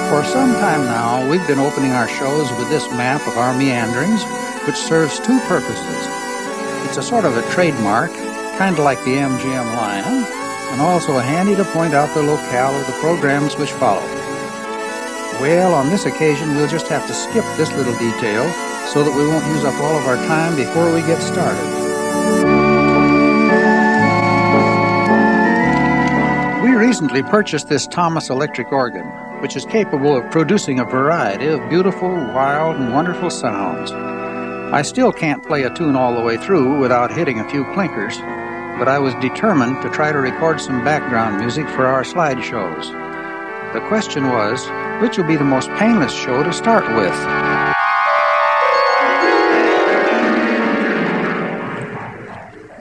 For some time now, we've been opening our shows with this map of our meanderings, which serves two purposes. It's a sort of a trademark, kind of like the MGM lion, and also handy to point out the locale of the programs which follow. Well, on this occasion, we'll just have to skip this little detail so that we won't use up all of our time before we get started. We recently purchased this Thomas electric organ, which is capable of producing a variety of beautiful, wild, and wonderful sounds. I still can't play a tune all the way through without hitting a few clinkers, but I was determined to try to record some background music for our slideshows. The question was, which will be the most painless show to start with?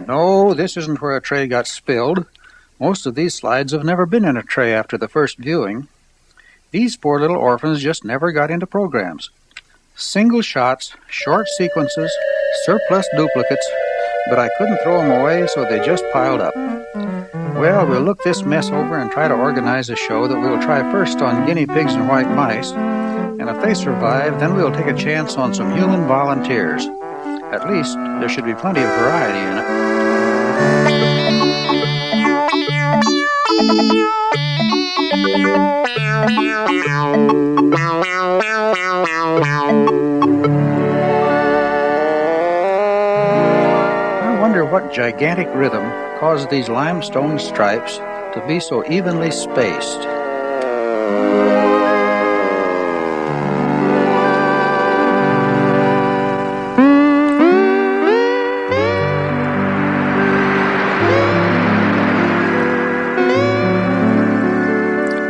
No, this isn't where a tray got spilled. Most of these slides have never been in a tray after the first viewing. These poor little orphans just never got into programs. Single shots, short sequences, surplus duplicates, but I couldn't throw them away, so they just piled up. Well, we'll look this mess over and try to organize a show that we'll try first on guinea pigs and white mice, and if they survive, then we'll take a chance on some human volunteers. At least, there should be plenty of variety in it. I wonder what gigantic rhythm caused these limestone stripes to be so evenly spaced.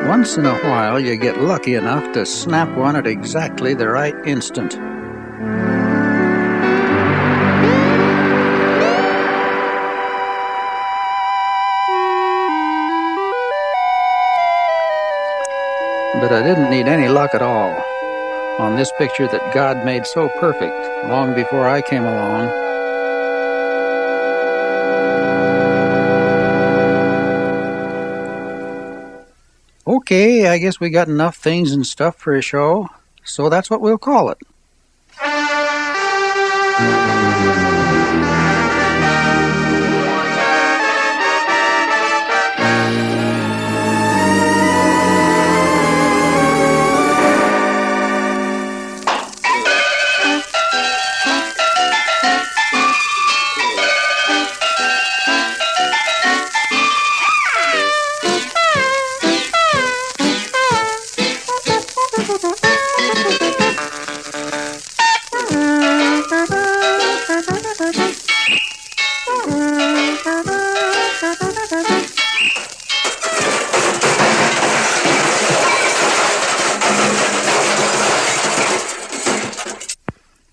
Once in a while, you get lucky enough to snap one at exactly the right instant. But I didn't need any luck at all on this picture that God made so perfect long before I came along. Okay, I guess we got enough things and stuff for a show, so that's what we'll call it.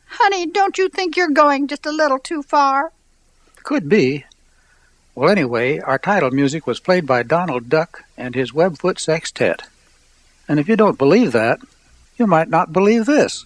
Honey, don't you think you're going just a little too far? Could be. Well, anyway, our title music was played by Donald Duck and his Webfoot Sextet. And if you don't believe that, you might not believe this.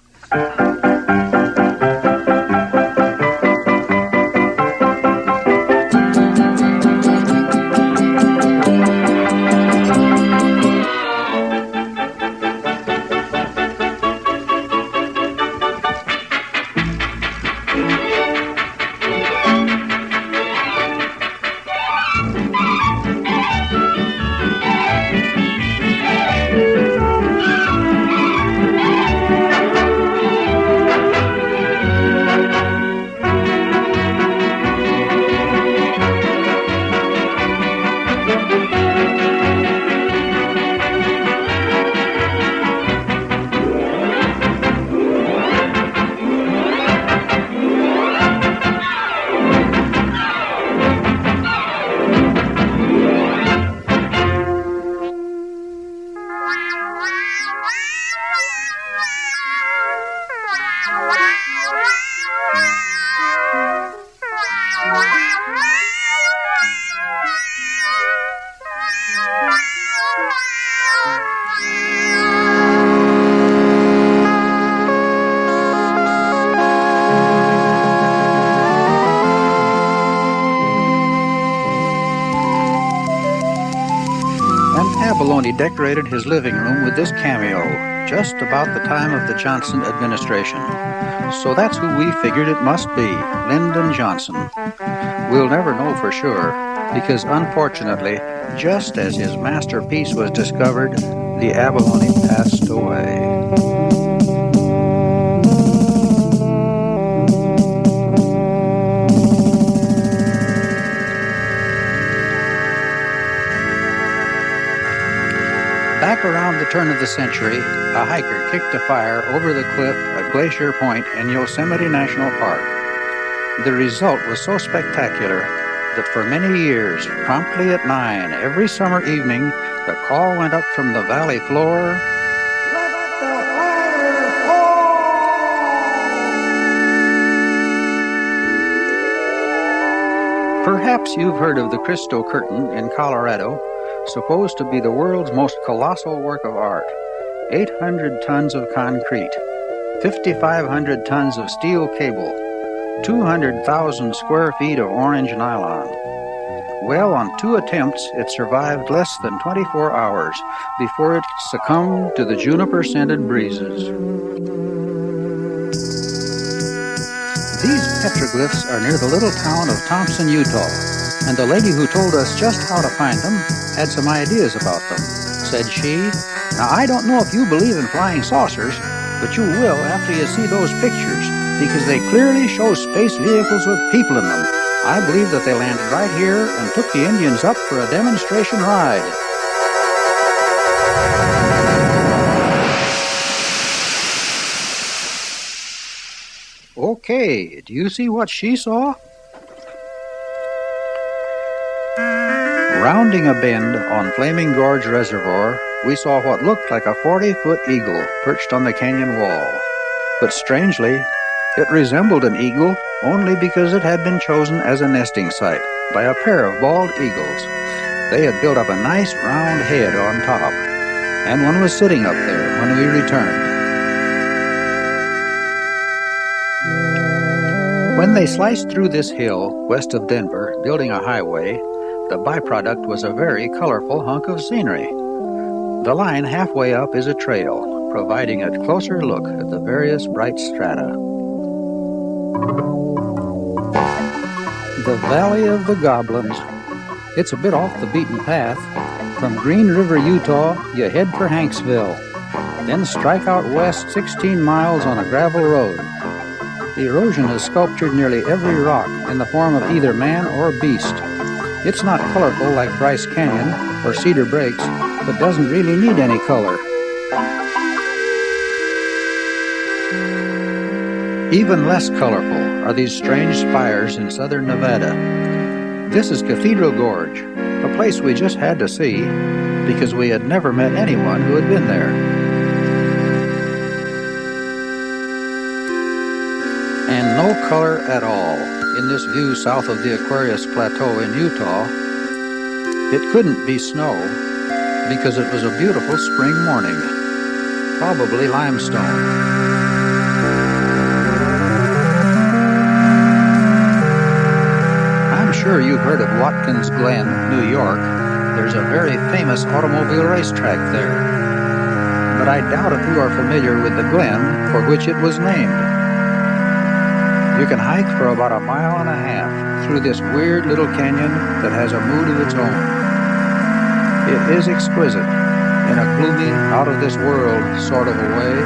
Abalone decorated his living room with this cameo just about the time of the Johnson administration. So that's who we figured it must be, Lyndon Johnson. We'll never know for sure, because unfortunately, just as his masterpiece was discovered, the abalone passed away. Back around the turn of the century, a hiker kicked a fire over the cliff at Glacier Point in Yosemite National Park. The result was so spectacular that for many years, promptly at 9 every summer evening, the call went up from the valley floor, "Let the fire fall!" Perhaps you've heard of the Cristo Curtain in Colorado, supposed to be the world's most colossal work of art. 800 tons of concrete, 5,500 tons of steel cable, 200,000 square feet of orange nylon. Well, on 2 attempts, it survived less than 24 hours before it succumbed to the juniper-scented breezes. These petroglyphs are near the little town of Thompson, Utah, and the lady who told us just how to find them had some ideas about them. Said she, "Now, I don't know if you believe in flying saucers, but you will after you see those pictures, because they clearly show space vehicles with people in them. I believe that they landed right here and took the Indians up for a demonstration ride." Okay, do you see what she saw? Rounding a bend on Flaming Gorge Reservoir, we saw what looked like a 40-foot eagle perched on the canyon wall. But strangely, it resembled an eagle only because it had been chosen as a nesting site by a pair of bald eagles. They had built up a nice round head on top, and one was sitting up there when we returned. When they sliced through this hill west of Denver, building a highway, the byproduct was a very colorful hunk of scenery. The line halfway up is a trail, providing a closer look at the various bright strata. The Valley of the Goblins. It's a bit off the beaten path. From Green River, Utah, you head for Hanksville, then strike out west 16 miles on a gravel road. The erosion has sculptured nearly every rock in the form of either man or beast. It's not colorful like Bryce Canyon or Cedar Breaks, but doesn't really need any color. Even less colorful are these strange spires in southern Nevada. This is Cathedral Gorge, a place we just had to see because we had never met anyone who had been there. And no color at all in this view south of the Aquarius Plateau in Utah. It couldn't be snow because it was a beautiful spring morning, probably limestone. I'm sure you've heard of Watkins Glen, New York. There's a very famous automobile racetrack there. But I doubt if you are familiar with the Glen for which it was named. You can hike for about a mile and a half through this weird little canyon that has a mood of its own. It is exquisite in a gloomy, out-of-this-world sort of a way.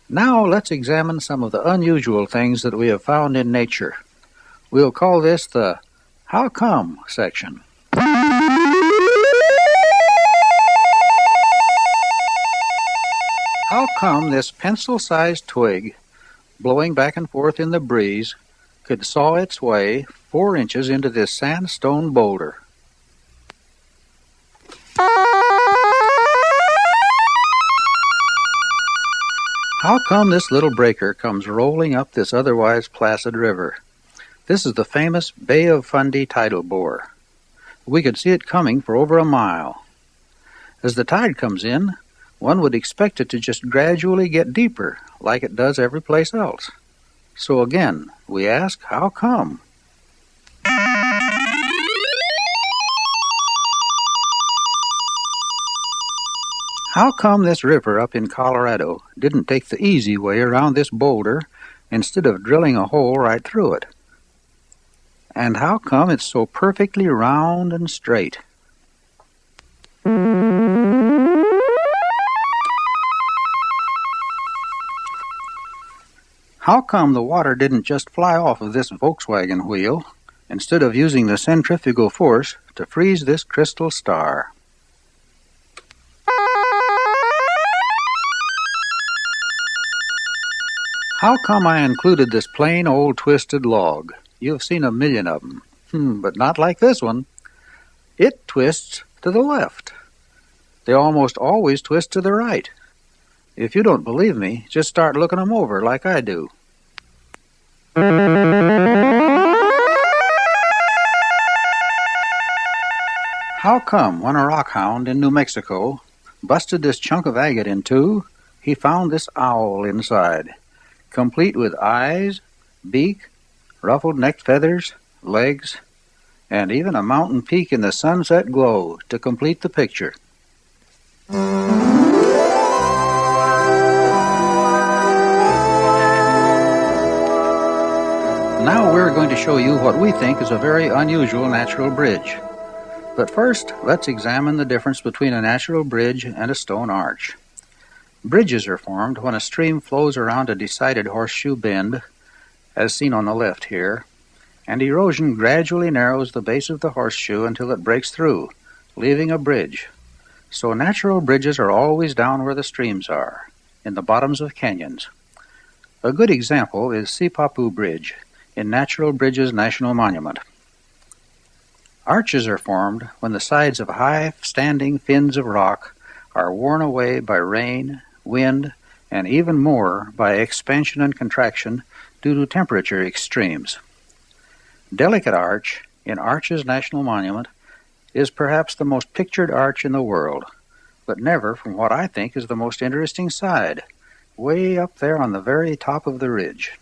Now let's examine some of the unusual things that we have found in nature. We'll call this the How Come section. How come this pencil-sized twig, blowing back and forth in the breeze, could saw its way 4 inches into this sandstone boulder? How come this little breaker comes rolling up this otherwise placid river? This is the famous Bay of Fundy tidal bore. We could see it coming for over a mile. As the tide comes in, one would expect it to just gradually get deeper, like it does every place else. So again, we ask, how come? How come this river up in Colorado didn't take the easy way around this boulder instead of drilling a hole right through it? And how come it's so perfectly round and straight? How come the water didn't just fly off of this Volkswagen wheel instead of using the centrifugal force to freeze this crystal star? How come I included this plain old twisted log? You've seen a million of them, but not like this one. It twists to the left. They almost always twist to the right. If you don't believe me, just start looking them over like I do. How come when a rockhound in New Mexico busted this chunk of agate in two, he found this owl inside, complete with eyes, beak, ruffled neck feathers, legs, and even a mountain peak in the sunset glow to complete the picture? Now we're going to show you what we think is a very unusual natural bridge. But first, let's examine the difference between a natural bridge and a stone arch. Bridges are formed when a stream flows around a decided horseshoe bend, as seen on the left here, and erosion gradually narrows the base of the horseshoe until it breaks through, leaving a bridge. So natural bridges are always down where the streams are, in the bottoms of canyons. A good example is Sipapu Bridge in Natural Bridges National Monument. Arches are formed when the sides of high-standing fins of rock are worn away by rain, wind, and even more by expansion and contraction due to temperature extremes. Delicate Arch in Arches National Monument is perhaps the most pictured arch in the world, but never from what I think is the most interesting side, way up there on the very top of the ridge.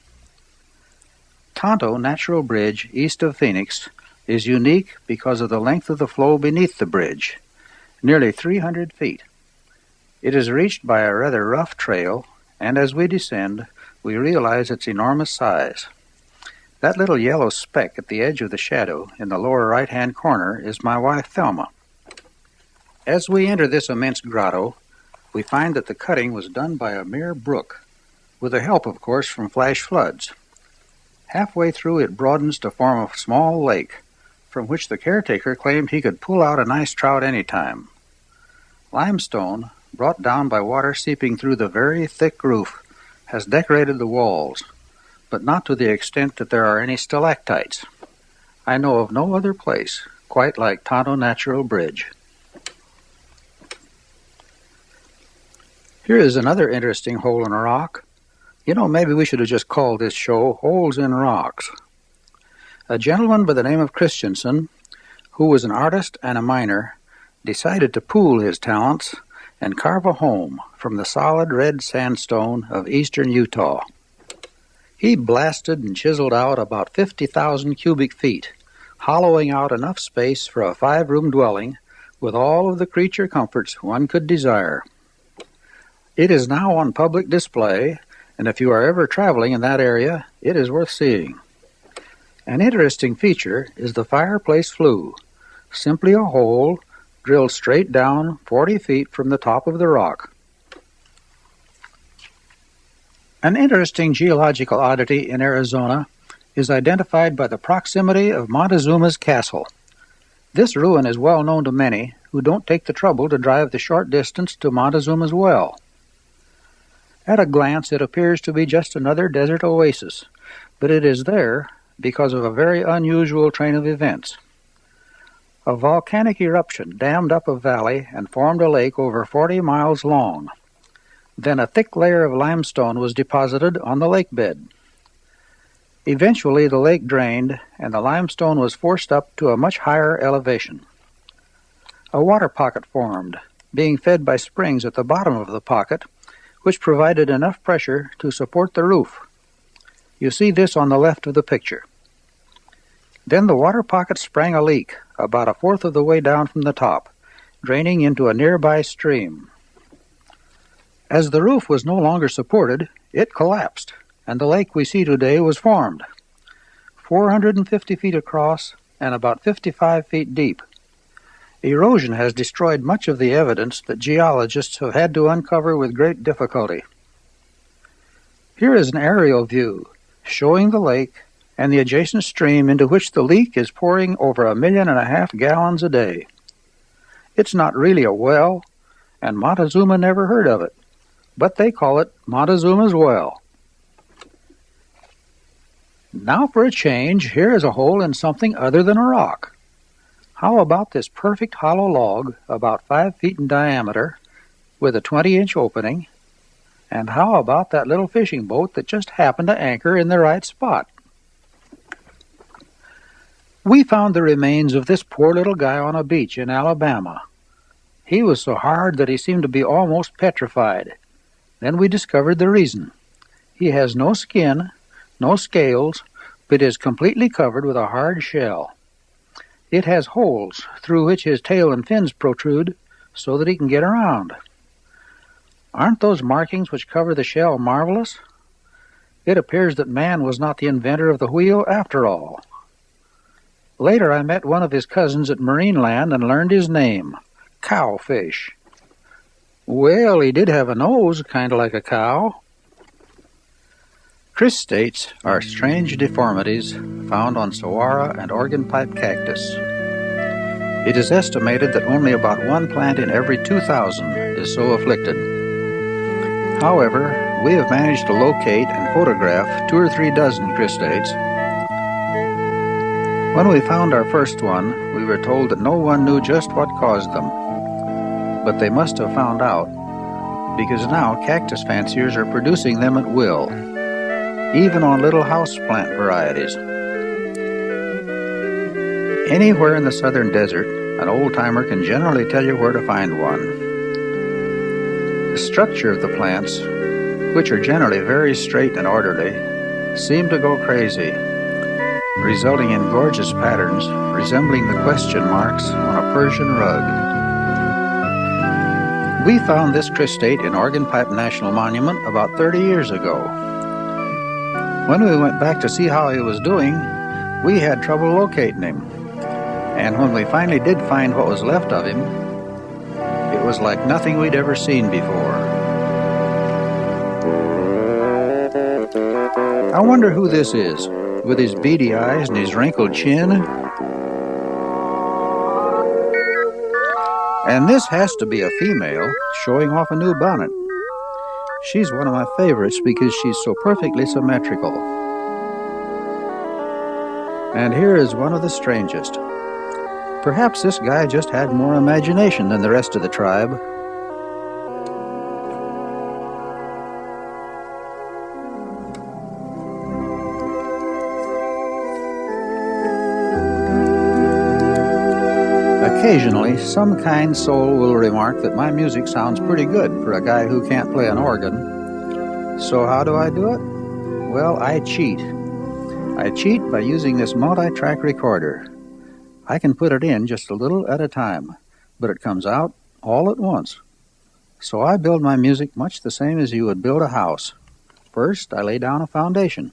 Tonto Natural Bridge east of Phoenix is unique because of the length of the flow beneath the bridge, nearly 300 feet. It is reached by a rather rough trail, and as we descend, we realize its enormous size. That little yellow speck at the edge of the shadow in the lower right-hand corner is my wife Thelma. As we enter this immense grotto, we find that the cutting was done by a mere brook, with the help, of course, from flash floods. Halfway through it broadens to form a small lake, from which the caretaker claimed he could pull out a nice trout any time. Limestone, brought down by water seeping through the very thick roof, has decorated the walls, but not to the extent that there are any stalactites. I know of no other place quite like Tonto Natural Bridge. Here is another interesting hole in a rock. Maybe we should have just called this show Holes in Rocks. A gentleman by the name of Christensen, who was an artist and a miner, decided to pool his talents and carve a home from the solid red sandstone of eastern Utah. He blasted and chiseled out about 50,000 cubic feet, hollowing out enough space for a 5-room dwelling with all of the creature comforts one could desire. It is now on public display, and if you are ever traveling in that area, it is worth seeing. An interesting feature is the fireplace flue, simply a hole drilled straight down 40 feet from the top of the rock. An interesting geological oddity in Arizona is identified by the proximity of Montezuma's Castle. This ruin is well known to many who don't take the trouble to drive the short distance to Montezuma's Well. At a glance, it appears to be just another desert oasis, but it is there because of a very unusual train of events. A volcanic eruption dammed up a valley and formed a lake over 40 miles long. Then a thick layer of limestone was deposited on the lake bed. Eventually the lake drained and the limestone was forced up to a much higher elevation. A water pocket formed, being fed by springs at the bottom of the pocket, which provided enough pressure to support the roof. You see this on the left of the picture. Then the water pocket sprang a leak about 1/4 of the way down from the top, draining into a nearby stream. As the roof was no longer supported, it collapsed, and the lake we see today was formed, 450 feet across and about 55 feet deep. Erosion has destroyed much of the evidence that geologists have had to uncover with great difficulty. Here is an aerial view showing the lake and the adjacent stream into which the leak is pouring over 1.5 million gallons a day. It's not really a well, and Montezuma never heard of it, but they call it Montezuma's Well. Now for a change, here is a hole in something other than a rock. How about this perfect hollow log, about 5 feet in diameter, with a 20-inch opening? And how about that little fishing boat that just happened to anchor in the right spot? We found the remains of this poor little guy on a beach in Alabama. He was so hard that he seemed to be almost petrified. Then we discovered the reason. He has no skin, no scales, but is completely covered with a hard shell. It has holes through which his tail and fins protrude so that he can get around. Aren't those markings which cover the shell marvelous? It appears that man was not the inventor of the wheel after all. Later I met one of his cousins at Marineland and learned his name, Cowfish. Well, he did have a nose, kind of like a cow. Cristates are strange deformities found on saguaro and organ pipe cactus. It is estimated that only about one plant in every 2,000 is so afflicted. However, we have managed to locate and photograph 2 or 3 dozen cristates. When we found our first one, we were told that no one knew just what caused them. But they must have found out, because now cactus fanciers are producing them at will, even on little houseplant varieties. Anywhere in the southern desert, an old-timer can generally tell you where to find one. The structure of the plants, which are generally very straight and orderly, seem to go crazy, resulting in gorgeous patterns resembling the question marks on a Persian rug. We found this cristate in Organ Pipe National Monument about 30 years ago. When we went back to see how he was doing, we had trouble locating him. And when we finally did find what was left of him, it was like nothing we'd ever seen before. I wonder who this is, with his beady eyes and his wrinkled chin. And this has to be a female showing off a new bonnet. She's one of my favorites because she's so perfectly symmetrical. And here is one of the strangest. Perhaps this guy just had more imagination than the rest of the tribe. Occasionally, some kind soul will remark that my music sounds pretty good for a guy who can't play an organ. So how do I do it? Well, I cheat. I cheat by using this multi-track recorder. I can put it in just a little at a time, but it comes out all at once. So I build my music much the same as you would build a house. First, I lay down a foundation.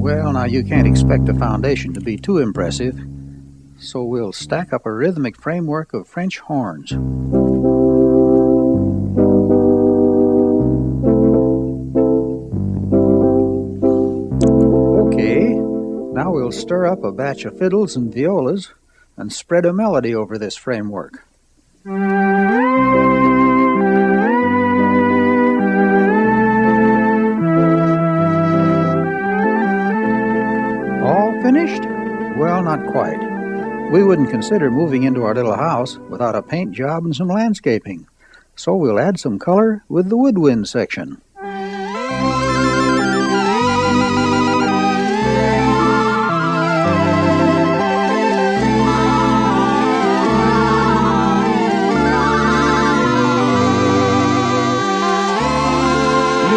Well, now you can't expect a foundation to be too impressive, so we'll stack up a rhythmic framework of French horns. Okay, now we'll stir up a batch of fiddles and violas and spread a melody over this framework. All finished? Well, not quite. We wouldn't consider moving into our little house without a paint job and some landscaping, so we'll add some color with the woodwind section. You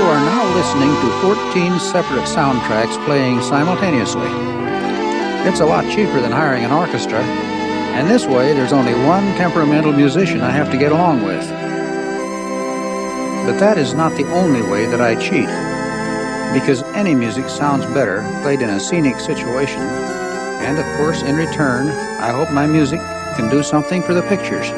are now listening to 14 separate soundtracks playing simultaneously. It's a lot cheaper than hiring an orchestra, And this way, there's only one temperamental musician I have to get along with. But that is not the only way that I cheat, because any music sounds better played in a scenic situation, and of course, in return, I hope my music can do something for the pictures.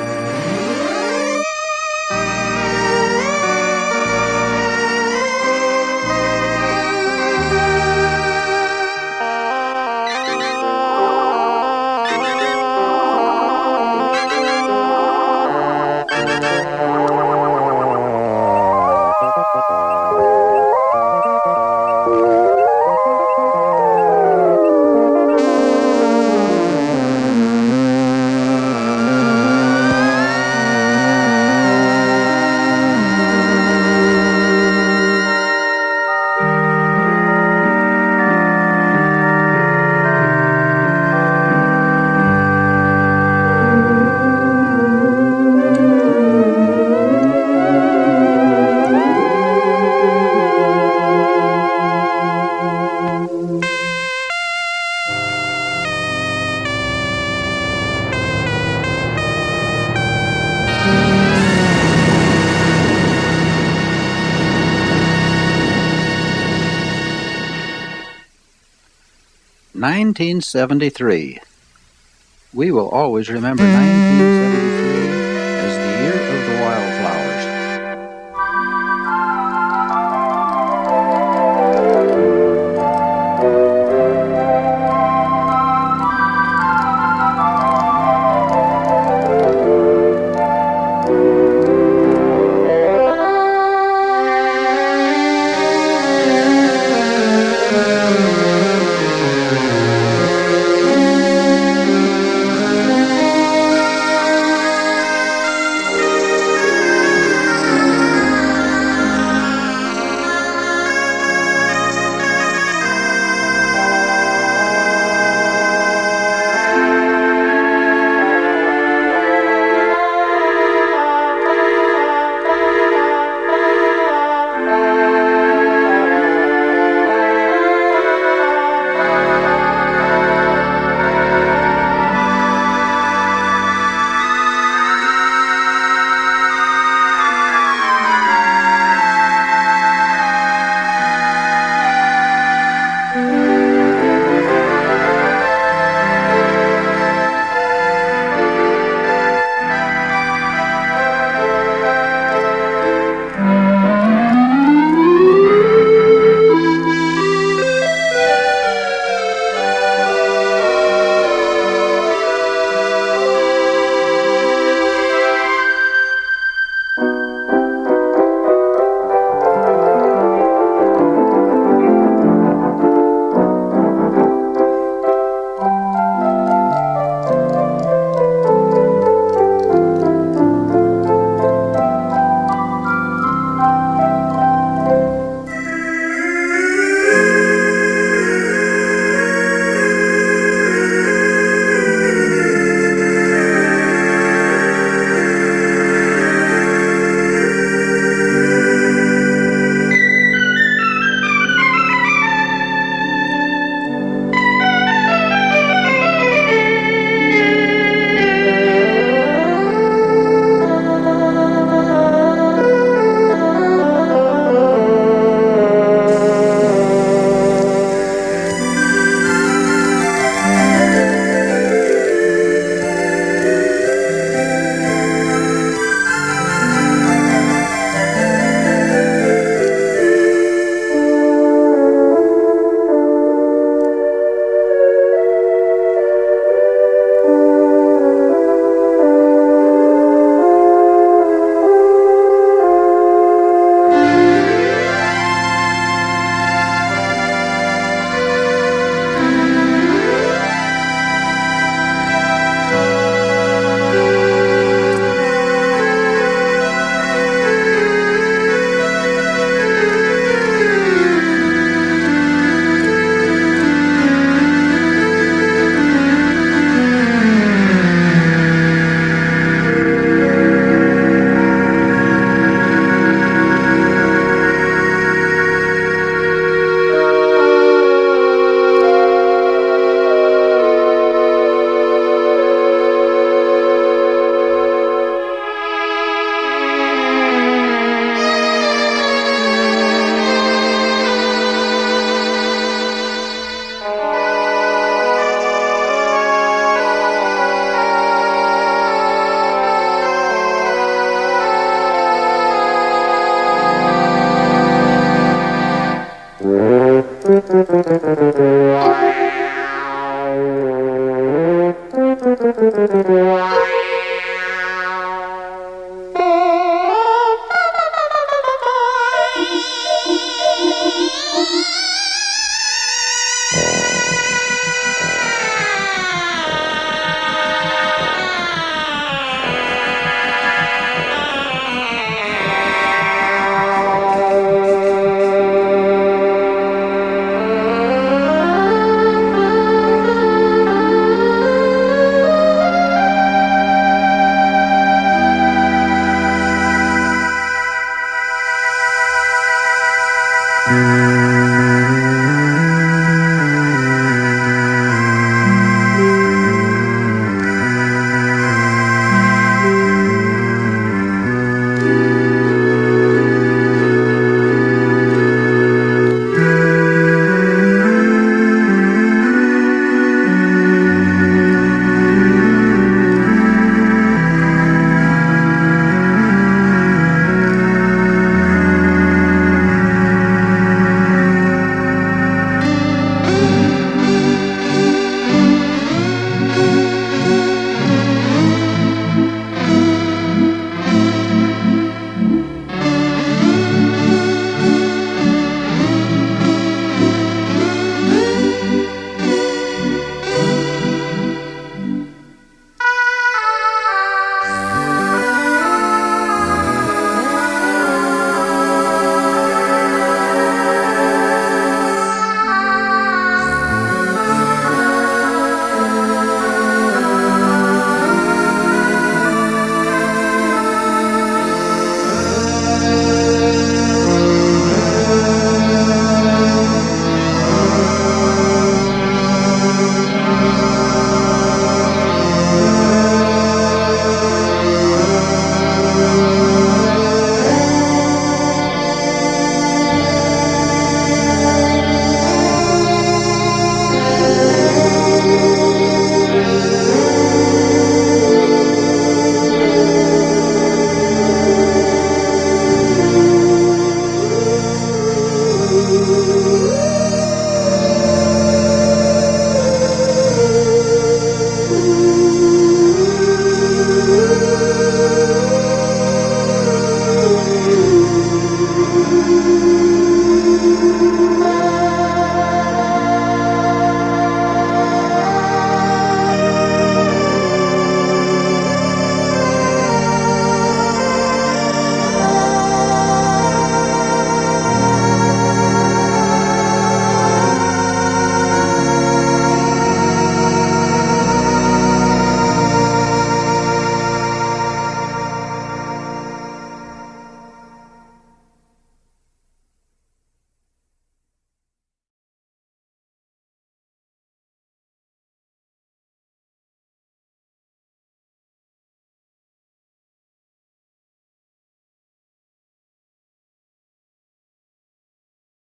"1973. We will always remember 1973 as the year of the wildflowers.